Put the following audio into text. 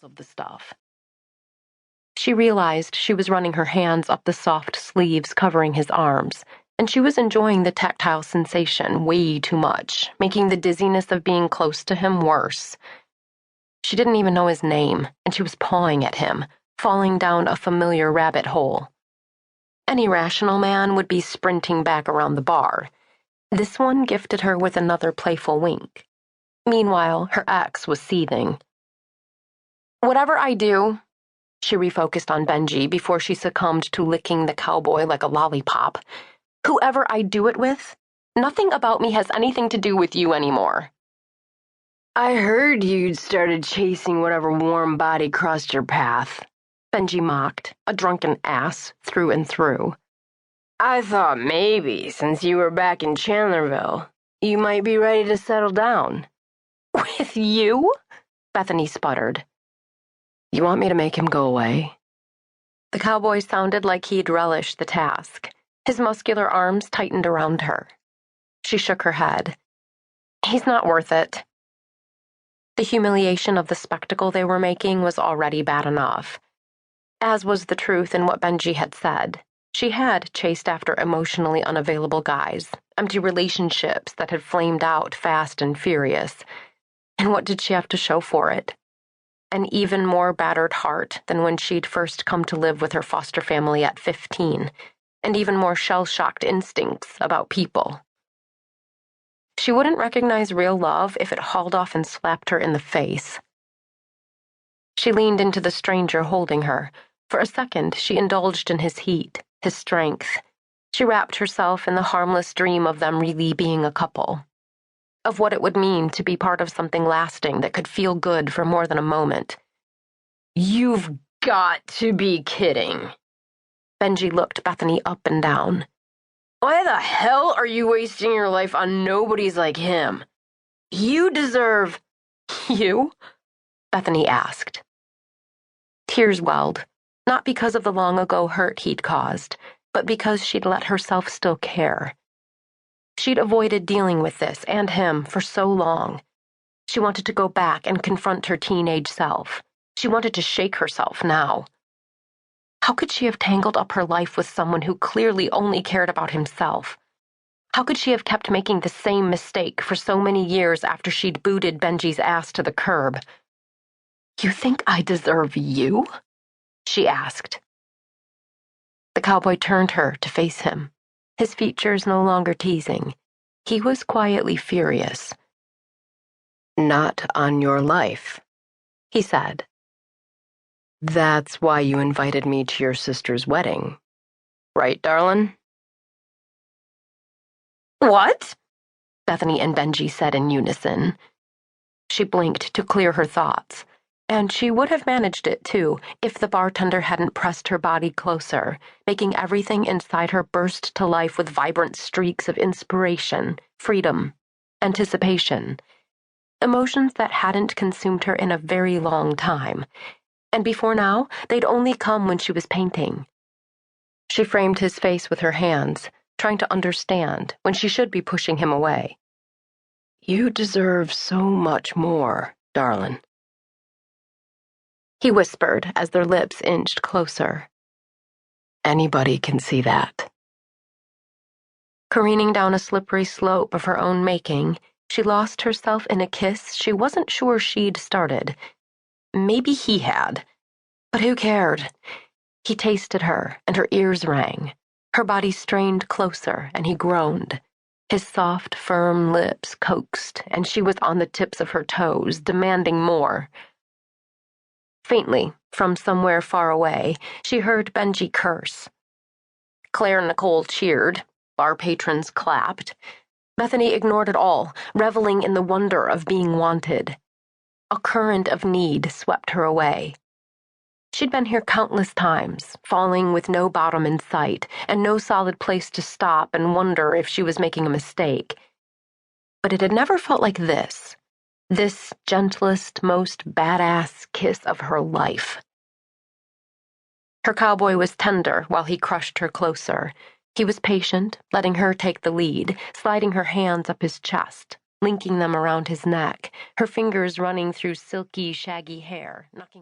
of the stuff. She realized she was running her hands up the soft sleeves covering his arms, and she was enjoying the tactile sensation way too much, making the dizziness of being close to him worse. She didn't even know his name, and she was pawing at him, falling down a familiar rabbit hole. Any rational man would be sprinting back around the bar. This one gifted her with another playful wink. Meanwhile, her ex was seething. "Whatever I do," she refocused on Benji before she succumbed to licking the cowboy like a lollipop. "Whoever I do it with, nothing about me has anything to do with you anymore." "I heard you'd started chasing whatever warm body crossed your path," Benji mocked, a drunken ass through and through. "I thought maybe, since you were back in Chandlerville, you might be ready to settle down." "With you?" Bethany sputtered. "You want me to make him go away?" The cowboy sounded like he'd relished the task. His muscular arms tightened around her. She shook her head. "He's not worth it." The humiliation of the spectacle they were making was already bad enough. As was the truth in what Benji had said. She had chased after emotionally unavailable guys, empty relationships that had flamed out fast and furious. And what did she have to show for it? An even more battered heart than when she'd first come to live with her foster family at 15, and even more shell-shocked instincts about people. She wouldn't recognize real love if it hauled off and slapped her in the face. She leaned into the stranger holding her. For a second, she indulged in his heat, his strength. She wrapped herself in the harmless dream of them really being a couple. Of what it would mean to be part of something lasting that could feel good for more than a moment. "You've got to be kidding." Benji looked Bethany up and down. "Why the hell are you wasting your life on nobodies like him? You deserve—" "You?" Bethany asked. Tears welled, not because of the long-ago hurt he'd caused, but because she'd let herself still care. She'd avoided dealing with this and him for so long. She wanted to go back and confront her teenage self. She wanted to shake herself now. How could she have tangled up her life with someone who clearly only cared about himself? How could she have kept making the same mistake for so many years after she'd booted Benji's ass to the curb? "You think I deserve you?" she asked. The cowboy turned her to face him, his features no longer teasing. He was quietly furious. "Not on your life," he said. "That's why you invited me to your sister's wedding. Right, darling?" "What?" Bethany and Benji said in unison. She blinked to clear her thoughts, and she would have managed it, too, if the bartender hadn't pressed her body closer, making everything inside her burst to life with vibrant streaks of inspiration, freedom, anticipation, emotions that hadn't consumed her in a very long time. And before now, they'd only come when she was painting. She framed his face with her hands, trying to understand when she should be pushing him away. "You deserve so much more, darling," he whispered as their lips inched closer. "Anybody can see that." Careening down a slippery slope of her own making, she lost herself in a kiss she wasn't sure she'd started. Maybe he had. But who cared? He tasted her, and her ears rang. Her body strained closer, and he groaned. His soft, firm lips coaxed, and she was on the tips of her toes, demanding more. Faintly, from somewhere far away, she heard Benji curse. Claire and Nicole cheered. Bar patrons clapped. Bethany ignored it all, reveling in the wonder of being wanted. A current of need swept her away. She'd been here countless times, falling with no bottom in sight, and no solid place to stop and wonder if she was making a mistake. But it had never felt like this gentlest, most badass kiss of her life. Her cowboy was tender while he crushed her closer. He was patient, letting her take the lead, sliding her hands up his chest, linking them around his neck, her fingers running through silky, shaggy hair, knocking